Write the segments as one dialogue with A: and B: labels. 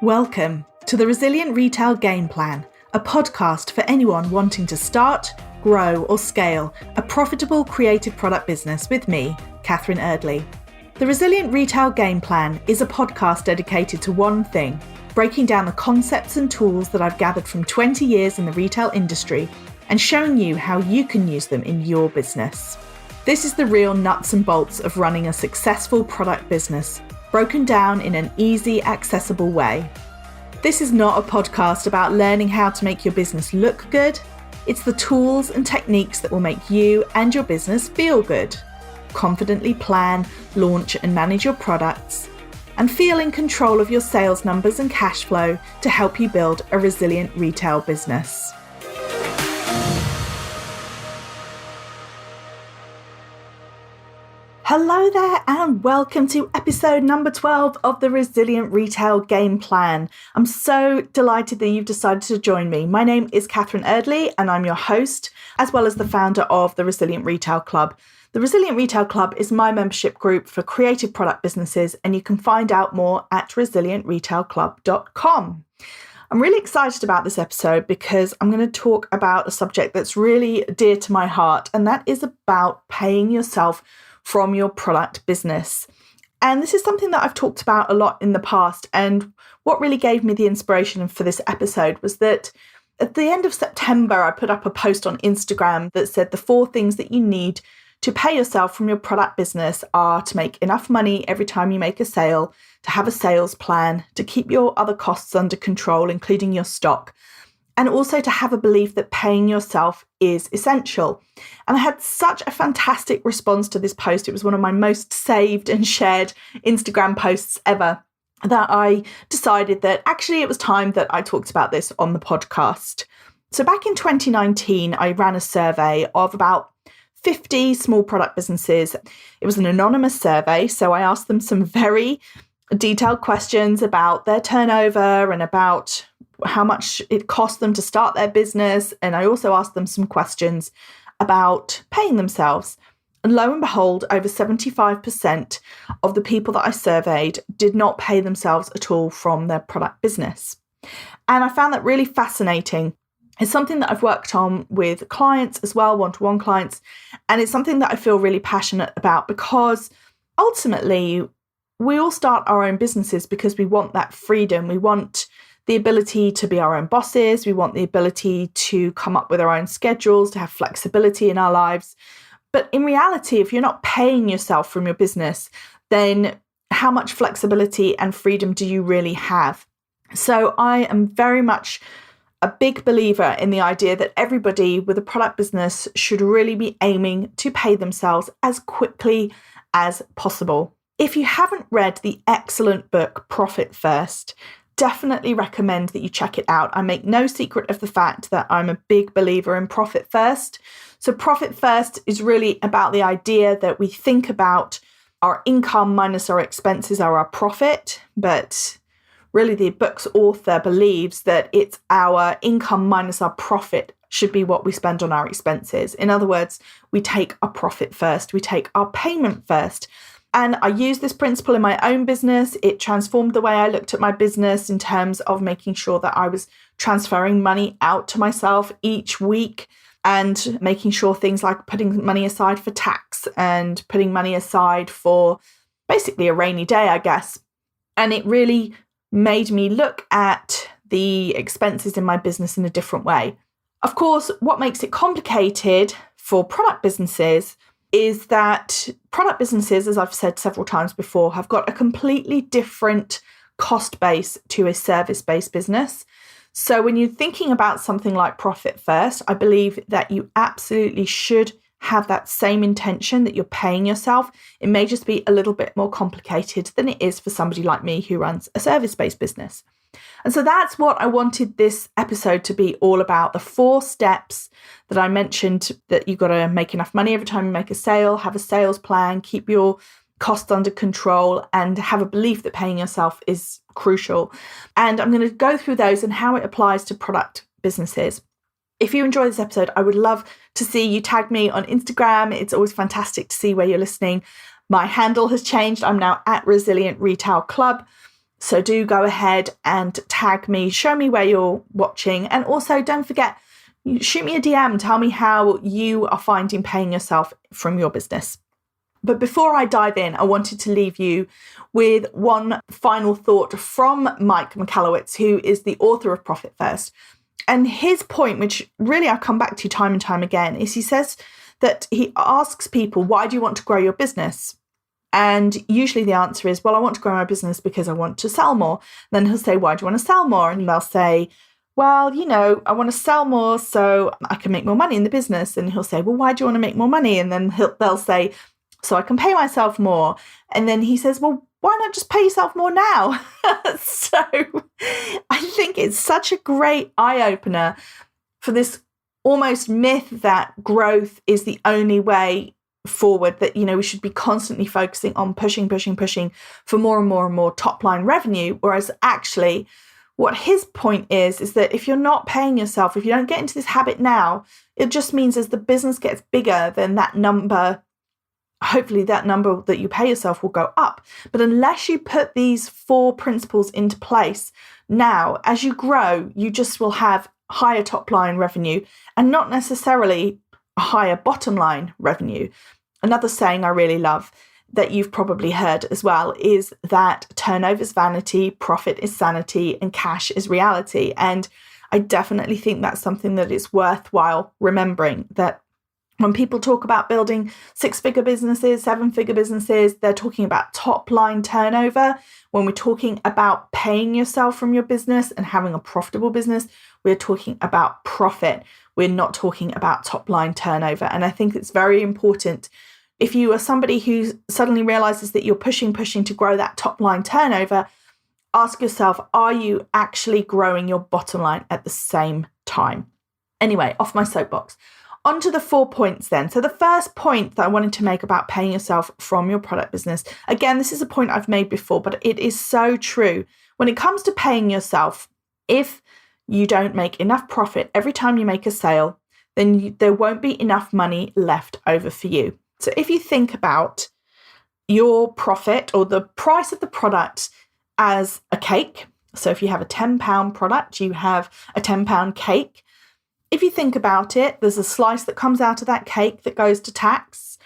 A: Welcome to the Resilient Retail Game Plan, a podcast for anyone wanting to start, grow or scale a profitable creative product business with me, Catherine Eardley. The Resilient Retail Game Plan is a podcast dedicated to one thing, breaking down the concepts and tools that I've gathered from 20 years in the retail industry and showing you how you can use them in your business. This is the real nuts and bolts of running a successful product business, broken down in an easy, accessible way. This is not a podcast about learning how to make your business look good. It's the tools and techniques that will make you and your business feel good. Confidently plan, launch and manage your products, and feel in control of your sales numbers and cash flow to help you build a resilient retail business. Hello there and welcome to episode number 12 of the Resilient Retail Game Plan. I'm so delighted that you've decided to join me. My name is Catherine Eardley and I'm your host, as well as the founder of the Resilient Retail Club. The Resilient Retail Club is my membership group for creative product businesses, and you can find out more at resilientretailclub.com. I'm really excited about this episode because I'm going to talk about a subject that's really dear to my heart, and that is about paying yourself from your product business. And this is something that I've talked about a lot in the past. And what really gave me the inspiration for this episode was that at the end of September, I put up a post on Instagram that said the 4 things that you need to pay yourself from your product business are to make enough money every time you make a sale, to have a sales plan, to keep your other costs under control, including your stock, and also to have a belief that paying yourself is essential. And I had such a fantastic response to this post. It was one of my most saved and shared Instagram posts ever, that I decided that actually it was time that I talked about this on the podcast. So back in 2019, I ran a survey of about 50 small product businesses. It was an anonymous survey, so I asked them some very detailed questions about their turnover and about how much it cost them to start their business. And I also asked them some questions about paying themselves. And lo and behold, over 75% of the people that I surveyed did not pay themselves at all from their product business. And I found that really fascinating. It's something that I've worked on with clients as well, one-to-one clients. And it's something that I feel really passionate about because ultimately we all start our own businesses because we want that freedom. We want the ability to be our own bosses. We want the ability to come up with our own schedules, to have flexibility in our lives. But in reality, if you're not paying yourself from your business, then how much flexibility and freedom do you really have? So I am very much a big believer in the idea that everybody with a product business should really be aiming to pay themselves as quickly as possible. If you haven't read the excellent book, Profit First, definitely recommend that you check it out. I make no secret of the fact that I'm a big believer in Profit First. So Profit First is really about the idea that we think about our income minus our expenses are our profit, but really the book's author believes that it's our income minus our profit should be what we spend on our expenses. In other words, we take our profit first, we take our payment first. And I use this principle in my own business. It transformed the way I looked at my business in terms of making sure that I was transferring money out to myself each week and making sure things like putting money aside for tax and putting money aside for basically a rainy day, I guess. And it really made me look at the expenses in my business in a different way. Of course, what makes it complicated for product businesses is that product businesses, as I've said several times before, have got a completely different cost base to a service-based business. So when you're thinking about something like Profit First, I believe that you absolutely should have that same intention that you're paying yourself. It may just be a little bit more complicated than it is for somebody like me who runs a service-based business. And so that's what I wanted this episode to be all about. The 4 steps that I mentioned, that you've got to make enough money every time you make a sale, have a sales plan, keep your costs under control, and have a belief that paying yourself is crucial. And I'm going to go through those and how it applies to product businesses. If you enjoy this episode, I would love to see you tag me on Instagram. It's always fantastic to see where you're listening. My handle has changed. I'm now at Resilient Retail Club. So do go ahead and tag me, show me where you're watching. And also don't forget, shoot me a DM, tell me how you are finding paying yourself from your business. But before I dive in, I wanted to leave you with one final thought from Mike Michalowicz, who is the author of Profit First. And his point, which really I come back to time and time again, is he says that he asks people, why do you want to grow your business? And usually the answer is, well, I want to grow my business because I want to sell more. Then he'll say, why do you want to sell more? And they'll say, well, I want to sell more so I can make more money in the business. And he'll say, well, why do you want to make more money? And then they'll say, so I can pay myself more. And then he says, well, why not just pay yourself more now? So I think it's such a great eye-opener for this almost myth that growth is the only way forward, that, we should be constantly focusing on pushing for more and more and more top line revenue. Whereas actually what his point is that if you're not paying yourself, if you don't get into this habit now, it just means as the business gets bigger, then that number, hopefully that number that you pay yourself will go up. But unless you put these 4 principles into place now, as you grow, you just will have higher top line revenue and not necessarily a higher bottom line revenue. Another saying I really love that you've probably heard as well is that turnover is vanity, profit is sanity, and cash is reality. And I definitely think that's something that is worthwhile remembering, that when people talk about building 6-figure businesses, 7-figure businesses, they're talking about top line turnover. When we're talking about paying yourself from your business and having a profitable business, we're talking about profit. We're not talking about top line turnover. And I think it's very important, if you are somebody who suddenly realizes that you're pushing to grow that top line turnover, ask yourself, are you actually growing your bottom line at the same time? Anyway, off my soapbox. On to the 4 points then. So the first point that I wanted to make about paying yourself from your product business, again, this is a point I've made before, but it is so true. When it comes to paying yourself, if you don't make enough profit every time you make a sale, then there won't be enough money left over for you. So if you think about your profit or the price of the product as a cake, so if you have a £10 product, you have a £10 cake. If you think about it, there's a slice that comes out of that cake that goes to tax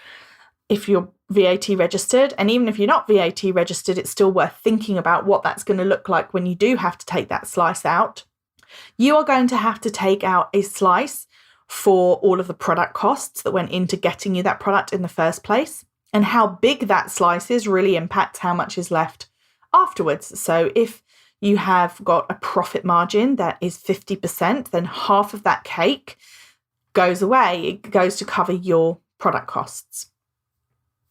A: if you're VAT registered. And even if you're not VAT registered, it's still worth thinking about what that's going to look like when you do have to take that slice out. You are going to have to take out a slice for all of the product costs that went into getting you that product in the first place. And how big that slice is really impacts how much is left afterwards. So if you have got a profit margin that is 50%, then half of that cake goes away. It goes to cover your product costs.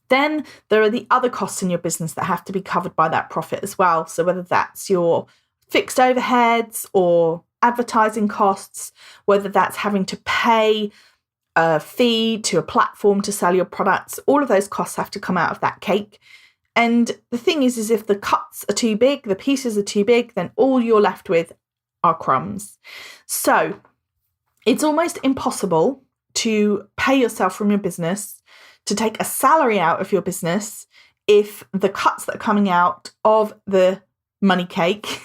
A: Then there are the other costs in your business that have to be covered by that profit as well. So whether that's your fixed overheads or advertising costs, whether that's having to pay a fee to a platform to sell your products, all of those costs have to come out of that cake. And the thing is if the cuts are too big, the pieces are too big, then all you're left with are crumbs. So it's almost impossible to pay yourself from your business, to take a salary out of your business, if the cuts that are coming out of the money cake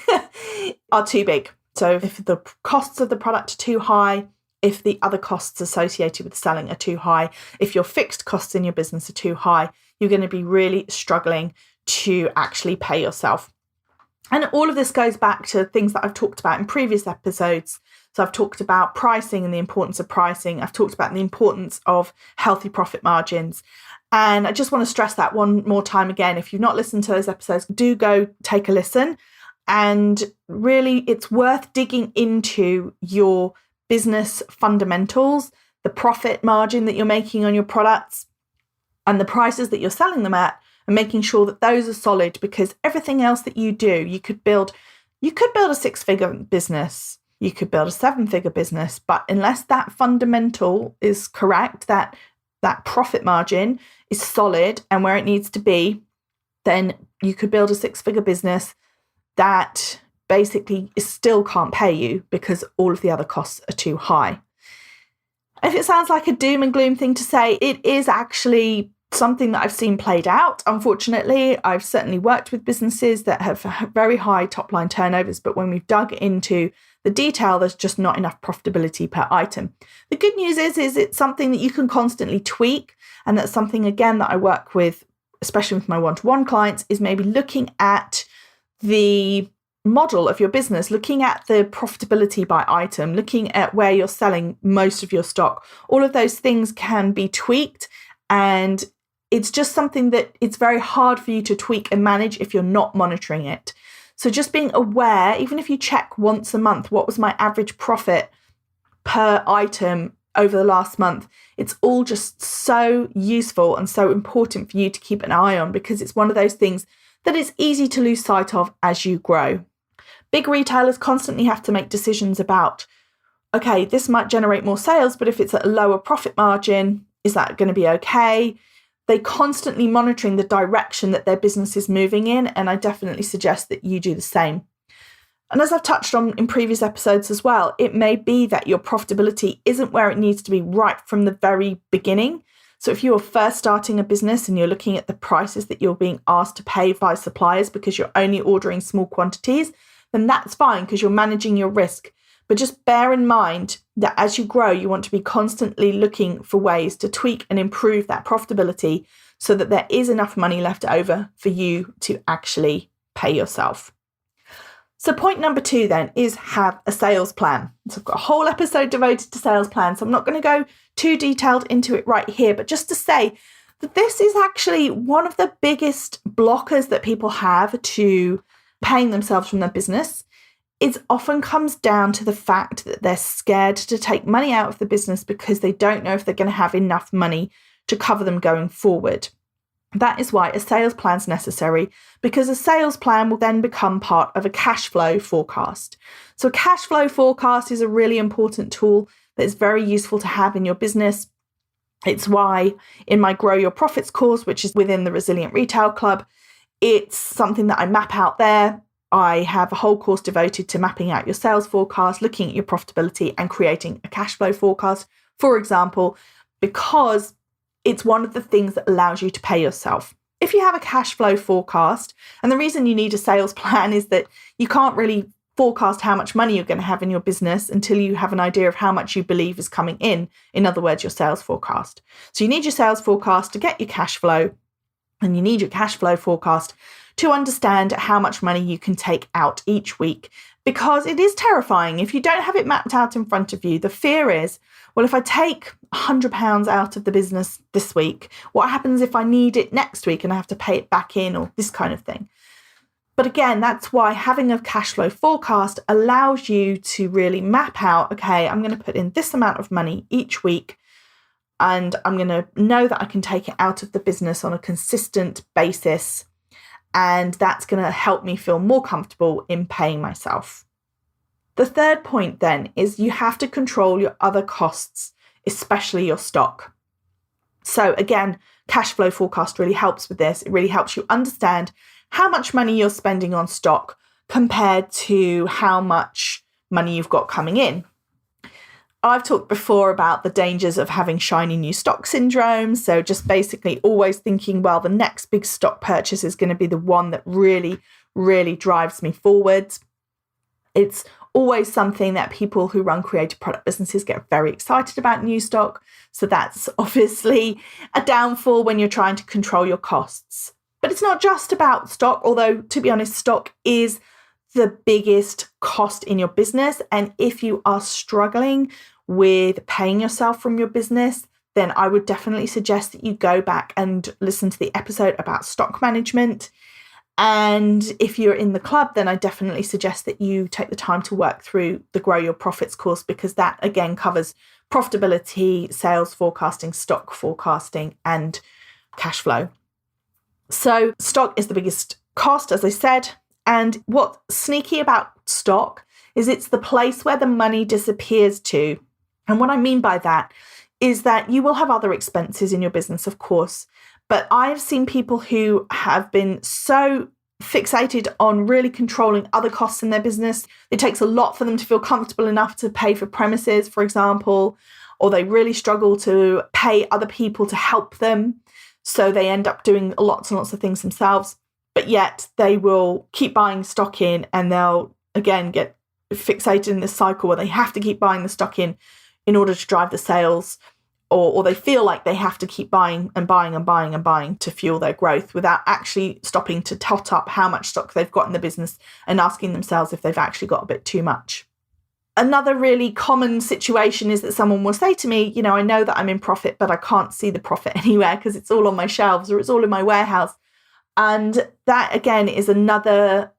A: are too big. So if the costs of the product are too high, if the other costs associated with selling are too high, if your fixed costs in your business are too high, you're going to be really struggling to actually pay yourself. And all of this goes back to things that I've talked about in previous episodes. So I've talked about pricing and the importance of pricing. I've talked about the importance of healthy profit margins. And I just want to stress that one more time again. If you've not listened to those episodes, do go take a listen. And really, it's worth digging into your business fundamentals, the profit margin that you're making on your products, and the prices that you're selling them at, and making sure that those are solid, because everything else that you do, you could build a 6-figure business, you could build a 7-figure business, but unless that fundamental is correct, that profit margin is solid and where it needs to be, then you could build a 6-figure business that basically still can't pay you because all of the other costs are too high. If it sounds like a doom and gloom thing to say, it is actually something that I've seen played out. Unfortunately, I've certainly worked with businesses that have very high top line turnovers, but when we've dug into the detail, there's just not enough profitability per item. The good news is it's something that you can constantly tweak. And that's something, again, that I work with, especially with my one-to-one clients, is maybe looking at the model of your business, looking at the profitability by item, looking at where you're selling most of your stock. All of those things can be tweaked, and it's just something that it's very hard for you to tweak and manage if you're not monitoring it. So just being aware, even if you check once a month, what was my average profit per item over the last month, it's all just so useful and so important for you to keep an eye on, because it's one of those things that is easy to lose sight of as you grow. Big retailers constantly have to make decisions about, okay, this might generate more sales, but if it's at a lower profit margin, is that going to be okay? They're constantly monitoring the direction that their business is moving in, and I definitely suggest that you do the same. And as I've touched on in previous episodes as well, it may be that your profitability isn't where it needs to be right from the very beginning. So if you are first starting a business and you're looking at the prices that you're being asked to pay by suppliers because you're only ordering small quantities, then that's fine because you're managing your risk. But just bear in mind that as you grow, you want to be constantly looking for ways to tweak and improve that profitability so that there is enough money left over for you to actually pay yourself. So point number 2 then is have a sales plan. So I've got a whole episode devoted to sales plans, so I'm not going to go too detailed into it right here, but just to say that this is actually one of the biggest blockers that people have to paying themselves from their business. It often comes down to the fact that they're scared to take money out of the business because they don't know if they're going to have enough money to cover them going forward. That is why a sales plan is necessary, because a sales plan will then become part of a cash flow forecast. So a cash flow forecast is a really important tool that is very useful to have in your business. It's why in my Grow Your Profits course, which is within the Resilient Retail Club, it's something that I map out there. I have a whole course devoted to mapping out your sales forecast, looking at your profitability and creating a cash flow forecast, for example, because it's one of the things that allows you to pay yourself. If you have a cash flow forecast, and the reason you need a sales plan is that you can't really forecast how much money you're going to have in your business until you have an idea of how much you believe is coming in other words, your sales forecast. So you need your sales forecast to get your cash flow, and you need your cash flow forecast to understand how much money you can take out each week, because it is terrifying. If you don't have it mapped out in front of you, the fear is, well, if I take £100 out of the business this week, what happens if I need it next week and I have to pay it back in, or this kind of thing? But again, that's why having a cash flow forecast allows you to really map out, okay, I'm going to put in this amount of money each week, and I'm going to know that I can take it out of the business on a consistent basis. And that's going to help me feel more comfortable in paying myself. The third point then is you have to control your other costs, especially your stock. So again, cash flow forecast really helps with this. It really helps you understand how much money you're spending on stock compared to how much money you've got coming in. I've talked before about the dangers of having shiny new stock syndrome. So just basically always thinking, well, the next big stock purchase is going to be the one that really, really drives me forwards. It's always something that people who run creative product businesses get very excited about new stock. So that's obviously a downfall when you're trying to control your costs. But it's not just about stock, although to be honest, stock is the biggest cost in your business. And if you are struggling with paying yourself from your business, then I would definitely suggest that you go back and listen to the episode about stock management. And if you're in the club, then I definitely suggest that you take the time to work through the Grow Your Profits course, because that again covers profitability, sales forecasting, stock forecasting, and cash flow. So stock is the biggest cost, as I said. And what's sneaky about stock is it's the place where the money disappears to. And what I mean by that is that you will have other expenses in your business, of course, but I've seen people who have been so fixated on really controlling other costs in their business. It takes a lot for them to feel comfortable enough to pay for premises, for example, or they really struggle to pay other people to help them. So they end up doing lots and lots of things themselves, but yet they will keep buying stock in, and they'll again get fixated in this cycle where they have to keep buying the stock in order to drive the sales, or they feel like they have to keep buying and buying and buying and buying to fuel their growth without actually stopping to tot up how much stock they've got in the business and asking themselves if they've actually got a bit too much. Another really common situation is that someone will say to me, I know that I'm in profit, but I can't see the profit anywhere because it's all on my shelves or it's all in my warehouse. And that, again, is another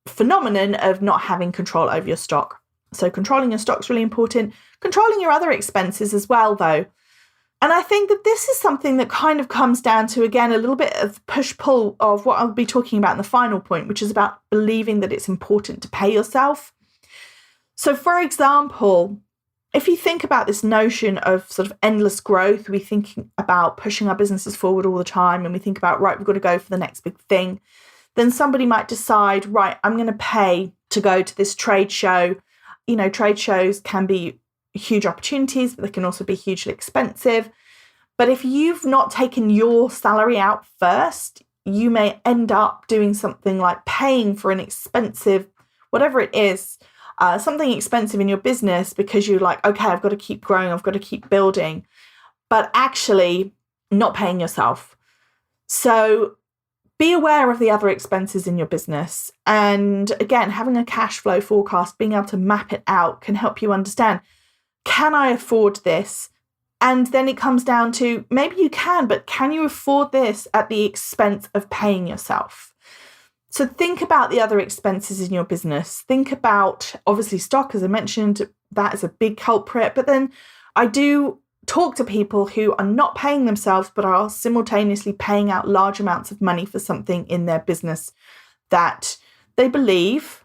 A: phenomenon of not having control over your stock. So controlling your stock is really important. Controlling your other expenses as well, though. And I think that this is something that kind of comes down to, again, a little bit of push-pull of what I'll be talking about in the final point, which is about believing that it's important to pay yourself. So, for example, if you think about this notion of sort of endless growth, we think about pushing our businesses forward all the time, and we think about, right, we've got to go for the next big thing. Then somebody might decide, right, I'm going to pay to go to this trade show. Trade shows can be huge opportunities, but they can also be hugely expensive. But if you've not taken your salary out first, you may end up doing something like paying for an expensive, whatever it is, something expensive in your business because you're like, okay, I've got to keep growing, I've got to keep building, but actually not paying yourself. So be aware of the other expenses in your business. And again, having a cash flow forecast, being able to map it out can help you understand, can I afford this? And then it comes down to, maybe you can, but can you afford this at the expense of paying yourself? So think about the other expenses in your business. Think about, obviously, stock, as I mentioned, that is a big culprit. But then I do talk to people who are not paying themselves, but are simultaneously paying out large amounts of money for something in their business that they believe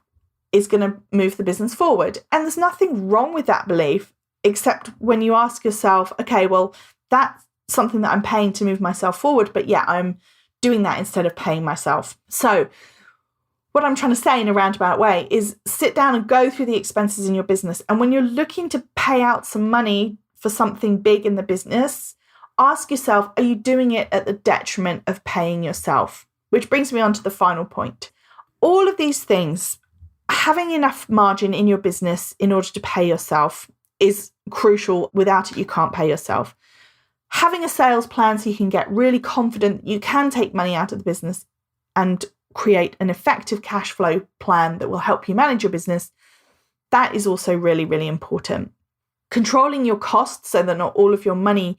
A: is going to move the business forward. And there's nothing wrong with that belief, except when you ask yourself, okay, well, that's something that I'm paying to move myself forward, but yeah, I'm doing that instead of paying myself. So what I'm trying to say in a roundabout way is sit down and go through the expenses in your business. And when you're looking to pay out some money for something big in the business, ask yourself, are you doing it at the detriment of paying yourself? Which brings me on to the final point. All of these things, having enough margin in your business in order to pay yourself is crucial. Without it, you can't pay yourself. Having a sales plan so you can get really confident that you can take money out of the business and create an effective cash flow plan that will help you manage your business, that is also really, really important. Controlling your costs so that not all of your money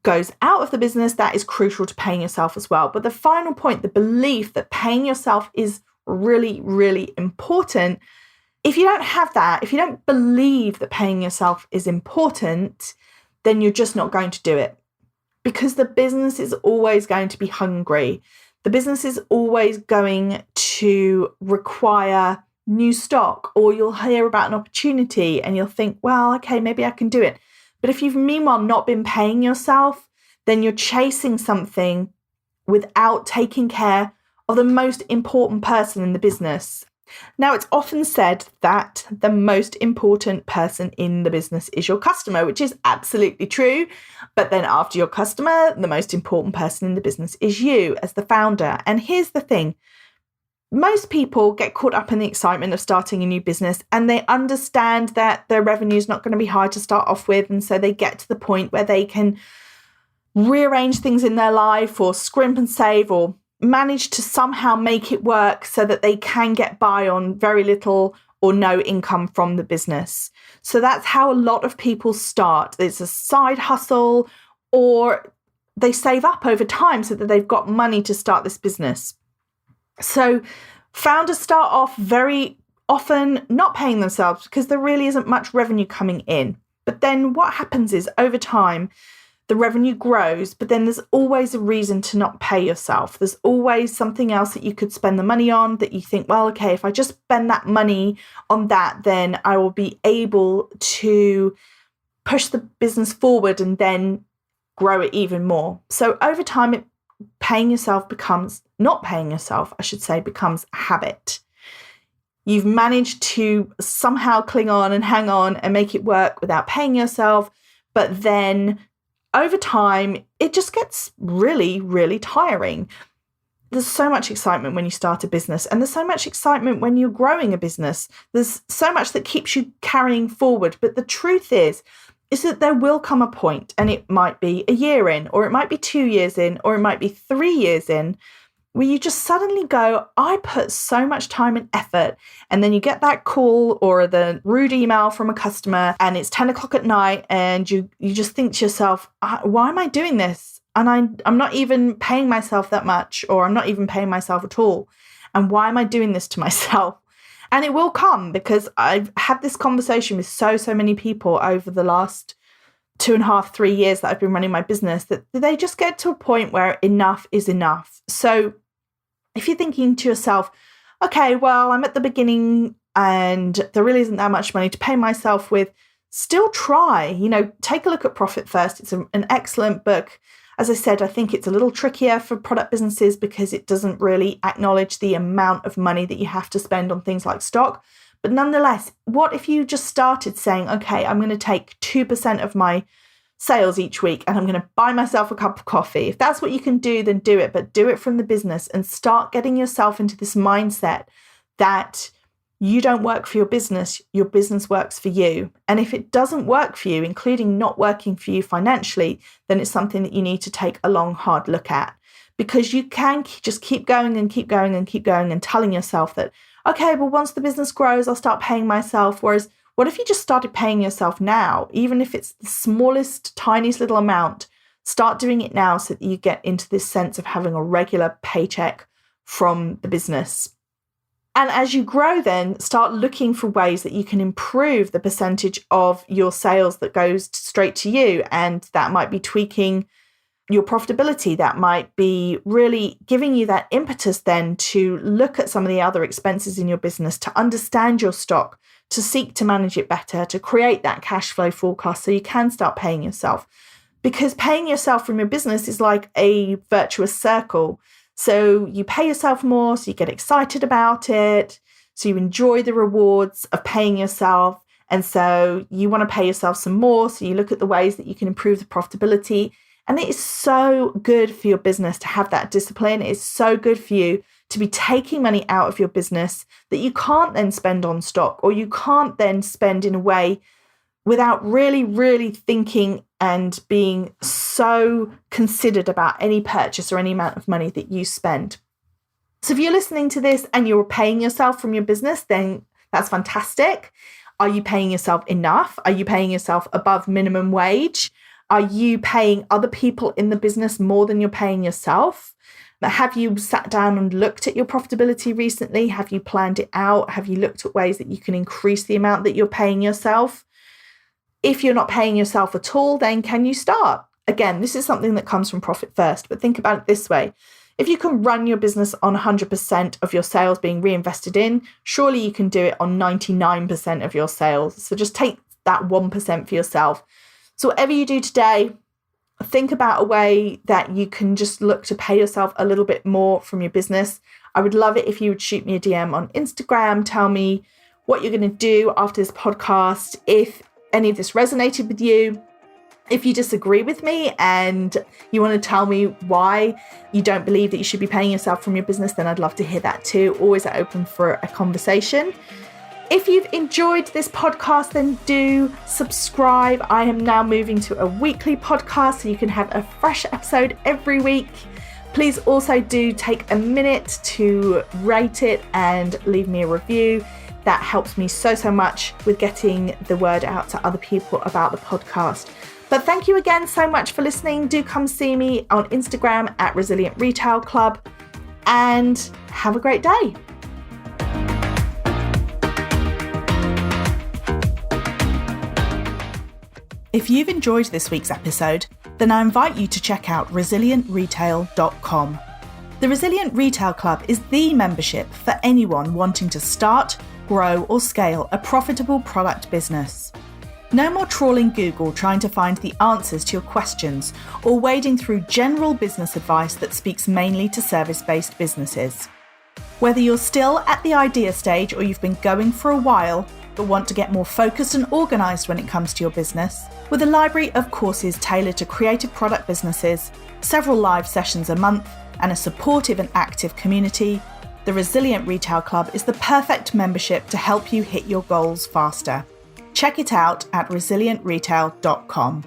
A: goes out of the business, that is crucial to paying yourself as well. But the final point, the belief that paying yourself is really, really important. If you don't have that, if you don't believe that paying yourself is important, then you're just not going to do it, because the business is always going to be hungry. The business is always going to require new stock, or you'll hear about an opportunity and you'll think, well, okay, maybe I can do it. But if you've meanwhile not been paying yourself, then you're chasing something without taking care of the most important person in the business. Now, it's often said that the most important person in the business is your customer, which is absolutely true. But then after your customer, the most important person in the business is you as the founder. And here's the thing. Most people get caught up in the excitement of starting a new business, and they understand that their revenue is not going to be high to start off with. And so they get to the point where they can rearrange things in their life or scrimp and save or manage to somehow make it work so that they can get by on very little or no income from the business. So that's how a lot of people start. It's a side hustle, or they save up over time so that they've got money to start this business. So founders start off very often not paying themselves because there really isn't much revenue coming in. But then what happens is, over time, the revenue grows, but then there's always a reason to not pay yourself. There's always something else that you could spend the money on that you think, well, okay, if I just spend that money on that, then I will be able to push the business forward and then grow it even more. So over time, not paying yourself, I should say, becomes a habit. You've managed to somehow cling on and hang on and make it work without paying yourself, but then over time, it just gets really, really tiring. There's so much excitement when you start a business, and there's so much excitement when you're growing a business. There's so much that keeps you carrying forward. But the truth is that there will come a point, and it might be a year in, or it might be 2 years in, or it might be 3 years in, where you just suddenly go, I put so much time and effort. And then you get that call or the rude email from a customer, and it's 10 o'clock at night, and you just think to yourself, why am I doing this? And I'm not even paying myself that much, or I'm not even paying myself at all. And why am I doing this to myself? And it will come, because I've had this conversation with so many people over the last 2.5, 3 years that I've been running my business, that they just get to a point where enough is enough. So if you're thinking to yourself, okay, well, I'm at the beginning and there really isn't that much money to pay myself with, still try, take a look at Profit First. It's an excellent book. As I said, I think it's a little trickier for product businesses because it doesn't really acknowledge the amount of money that you have to spend on things like stock. But nonetheless, what if you just started saying, okay, I'm going to take 2% of my sales each week and I'm going to buy myself a cup of coffee. If that's what you can do, then do it, but do it from the business and start getting yourself into this mindset that you don't work for your business works for you. And if it doesn't work for you, including not working for you financially, then it's something that you need to take a long, hard look at, because you can just keep going and keep going and keep going and telling yourself that, okay, well, once the business grows, I'll start paying myself. Whereas what if you just started paying yourself now, even if it's the smallest, tiniest little amount? Start doing it now so that you get into this sense of having a regular paycheck from the business. And as you grow, then start looking for ways that you can improve the percentage of your sales that goes straight to you. And that might be tweaking your profitability. That might be really giving you that impetus then to look at some of the other expenses in your business, to understand your stock, to seek to manage it better, to create that cash flow forecast so you can start paying yourself. Because paying yourself from your business is like a virtuous circle. So you pay yourself more, so you get excited about it, so you enjoy the rewards of paying yourself, and so you want to pay yourself some more, so you look at the ways that you can improve the profitability. And it is so good for your business to have that discipline. It is so good for you to be taking money out of your business that you can't then spend on stock, or you can't then spend in a way without really, really thinking and being so considered about any purchase or any amount of money that you spend. So if you're listening to this and you're paying yourself from your business, then that's fantastic. Are you paying yourself enough? Are you paying yourself above minimum wage? Are you paying other people in the business more than you're paying yourself? Have you sat down and looked at your profitability recently? Have you planned it out? Have you looked at ways that you can increase the amount that you're paying yourself? If you're not paying yourself at all, then can you start? Again, this is something that comes from Profit First, but think about it this way. If you can run your business on 100% of your sales being reinvested in, surely you can do it on 99% of your sales. So just take that 1% for yourself. So whatever you do today, think about a way that you can just look to pay yourself a little bit more from your business. I would love it if you would shoot me a DM on Instagram, tell me what you're going to do after this podcast, if any of this resonated with you. If you disagree with me and you want to tell me why you don't believe that you should be paying yourself from your business, then I'd love to hear that too. Always open for a conversation. If you've enjoyed this podcast, then do subscribe. I am now moving to a weekly podcast so you can have a fresh episode every week. Please also do take a minute to rate it and leave me a review. That helps me so much with getting the word out to other people about the podcast. But thank you again so much for listening. Do come see me on Instagram at Resilient Retail Club, and have a great day. If you've enjoyed this week's episode, then I invite you to check out resilientretail.com. The Resilient Retail Club is the membership for anyone wanting to start, grow or scale a profitable product business. No more trawling Google trying to find the answers to your questions or wading through general business advice that speaks mainly to service-based businesses. Whether you're still at the idea stage or you've been going for a while, but want to get more focused and organised when it comes to your business? With a library of courses tailored to creative product businesses, several live sessions a month, and a supportive and active community, the Resilient Retail Club is the perfect membership to help you hit your goals faster. Check it out at resilientretail.com.